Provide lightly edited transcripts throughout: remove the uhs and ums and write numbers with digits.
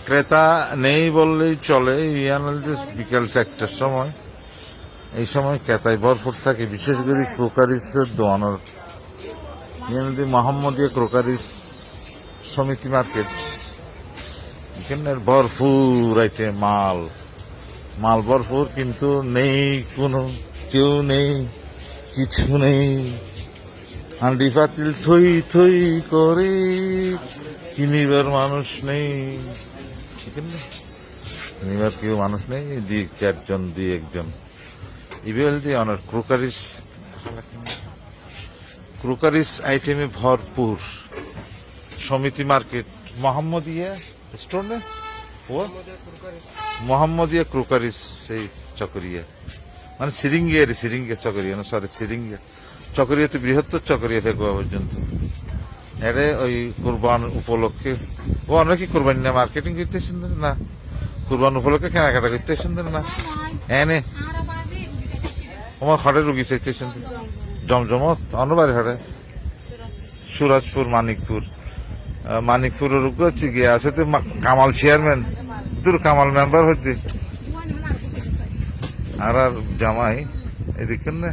ক্রেতা নেই বললেই চলে। বিকেল 4টার সময়, এই সময় ক্রেতায় ভরপুর থাকে, বিশেষ করে ক্রোকারিসের দোকানের। মোহাম্মদিয়া ক্রোকারিস সমিতি মার্কেট, এখানে ভরপুর আইটেম, মাল ভরপুর, কিন্তু নেই কোনো, কেউ নেই, কিছু নেই। হান্ডি পাতিল থই থই করে, কিনিবার মানুষ নেই, কিনিবার কেউ মানুষ নেই, 2-4জন 2-1জন। ইভেল দিয়ে অনেক ক্রোকারিস আইটেমে ভরপুর সমিতি মার্কেট। মোহাম্মদিয়া স্টোর না, ও মোহাম্মদিয়া ক্রোকারিস, সেই চকরিয়া, মানে সিরিঙ্গিয়া চকরিয়া না, সরি সিরিঙ্গিয়া চকরিয়া তো বৃহত্তর চকরিয়া ফেকুয়া পর্যন্ত। এটা ওই কুরবান উপলক্ষে, ও অনেকে কুরবানি না মার্কেটিং করতে সুন্দর না, কুরবান উপলক্ষে কেনাকাটা করতে সুন্দর না। এনে আমার হাটে রুগী চাইতে সুন্দর, জমজমত অন্যবারে হাটে, সুরাজপুর, মানিকপুরের রুগ হচ্ছে গিয়ে আছে তো কামাল চেয়ারম্যান, দূর কামাল মেম্বার হচ্ছে, আর জামাই এদিকে না।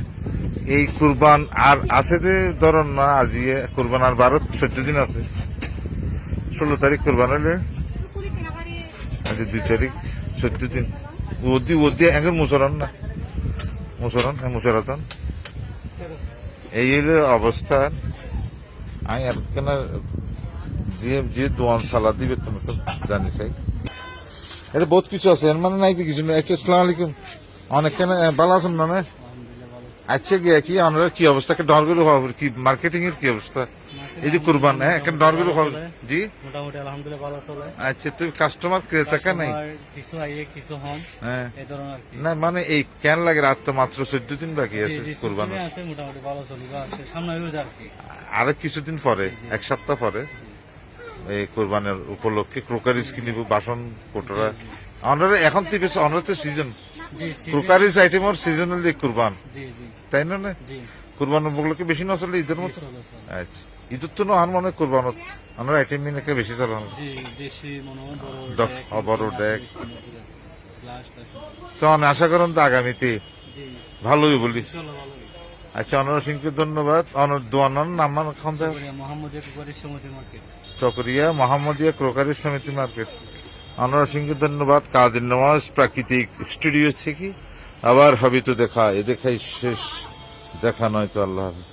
এই কুরবান আর আছে যে ধরুন না, আজি কুরবান আর 12-14 দিন আছে। 16 তারিখ কুরবান হলে আজ 2 তারিখ, 14 দিন। ওদি এখন মুসরান না, মুসরাতন। এই হইলে অবস্থা। আমি আর কেন যে দোয়ান সালাদ দিবে তুমি তো জানি চাই, এটা বহুত কিছু আছে, এর মানে নাই তো কিছু নেই। আসসালামু আলাইকুম, অনেক কেন ভালো আছেন না? আচ্ছা গিয়া কি আমরা কি অবস্থা, ডরগুলো খবর কি, মার্কেটিং এর কি অবস্থা? এই যে কুরবান, হ্যাঁ এখন ডরগুলো খবর জি মোটামুটি আলহামদুলিল্লাহ ভালো চলে। আচ্ছা, তুমি কাস্টমার ক্রেতা কেন নাই? কিছু আইয়ে কিছু হম, হ্যাঁ এই ধরনের আর কি। না মানে এই কেন লাগে, রাত তো মাত্র 14 দিন বাকি আছে কুরবান, আছে মোটামুটি ভালো চলিবা আছে, সামনে হইবে আর কি। আরো কিছুদিন পরে, 1 সপ্তাহ পরে এই কুরবানের উপলক্ষে ক্রোকারিস কিনিব, বাসন কোটরা। আমরা এখন তো বেশ আমরা তো সিজন ক্রোকারিস আইটেম ওর সিজনাল যে কুরবান, তাই না? কুরবান উপলক্ষে বেশি না চলে ঈদের মতো। আচ্ছা, ঈদের তো আর মনে হয় কুরবান আমরা আইটেম নিয়ে বেশি চালানো, বড় ডেক। তো আমি আশা করেন তো আগামীতে ভালোই বলি। আচ্ছা, অনর সিংকে ধন্যবাদ। অনর দোয়ানোর নাম চকরিয়া মোহাম্মদিয়া ক্রোকারিস সমিতি মার্কেট। অনর সিংকে ধন্যবাদ। কাদের নওয়াজ প্রাকৃতিক স্টুডিও থেকে আবার হবে তো দেখা, এ দেখাই শেষ, দেখা নয় তো। আল্লাহ হাফিজ।